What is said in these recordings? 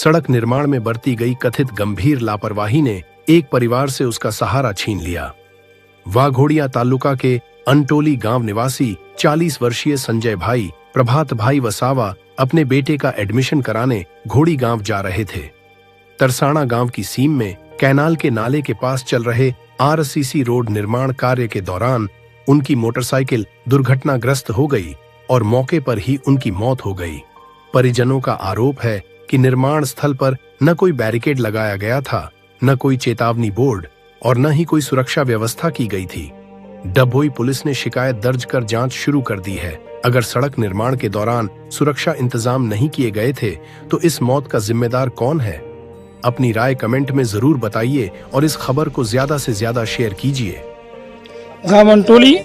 सड़क निर्माण में बरती गई कथित गंभीर लापरवाही ने एक परिवार से उसका सहारा छीन लिया। वाघोड़िया तालुका के अंटोली गांव निवासी 40 वर्षीय संजय भाई प्रभात भाई वसावा अपने बेटे का एडमिशन कराने घोड़ी गांव जा रहे थे। तरसाना गांव की सीम में कैनाल के नाले के पास चल रहे आरसीसी रोड निर्माण कार्य के दौरान उनकी मोटरसाइकिल दुर्घटनाग्रस्त हो गई और मौके पर ही उनकी मौत हो गई। परिजनों का आरोप है कि निर्माण स्थल पर न कोई बैरिकेड लगाया गया था, न कोई चेतावनी बोर्ड और न ही कोई सुरक्षा व्यवस्था की गई थी। डभोई पुलिस ने शिकायत दर्ज कर जांच शुरू कर दी है। अगर सड़क निर्माण के दौरान सुरक्षा इंतजाम नहीं किए गए थे तो इस मौत का जिम्मेदार कौन है? अपनी राय कमेंट में जरूर बताइए और इस खबर को ज्यादा से ज्यादा शेयर कीजिए। गाम अंटोली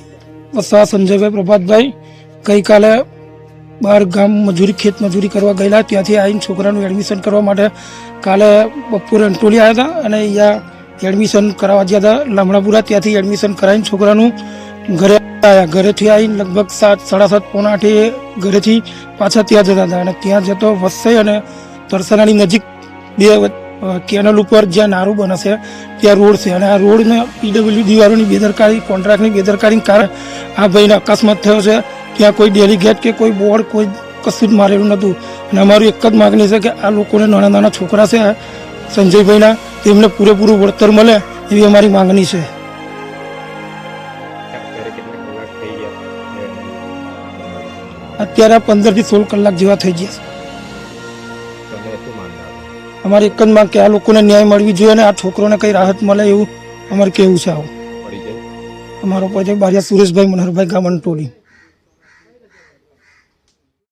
वसा संजय भाई प्रभात भाई गई काले बार गाम मजूरी खेत मजूरी करवा गયેલા ત્યાંથી આવીને છોકરાનું એડમિશન કરવા માટે કાલે બપોરે અંટોલી આવ્યા હતા અને અહીંયા એડમિશન કરાવવા ગયા હતા લામણાપુરા। ત્યાંથી એડમિશન કરાવીને છોકરાનું ઘરે આવ્યા। ઘરેથી આવીને લગભગ 7, 7:30, પોણા 8 ઘરેથી પાછા ત્યાં જતા હતા અને ત્યાં જતો વસઈ અને તરસાનાની નજીક બે કેનલ ઉપર જ્યાં નારું બને છે ત્યાં રોડ છે અને આ રોડને પીડબ્લ્યુડી વાળાની બેદરકારી, કોન્ટ્રાક્ટની બેદરકારીને કારણે આ ભાઈને અકસ્માત થયો છે। ત્યાં કોઈ ડેલિગેટ કે કોઈ બોર્ડ કોઈ કશું જ મારેલું નહોતું અને અમારી એક જ માગણી છે કે આ લોકોને નાના નાના છોકરા છે સંજયભાઈના તેમને પૂરેપૂરું વળતર મળે એવી અમારી માંગણી છે। અત્યારે 15 થી 16 કલાક જેવા થઈ ગયા છે। અમારી એક જ માંગ કે આ લોકોને ન્યાય મળવી જોઈએ અને આ છોકરોને કઈ રાહત મળે એવું અમારે કહેવું છે। આવું અમારો પરિચય બારિયા સુરેશભાઈ મનહરભાઈ ગામ અંટોલી।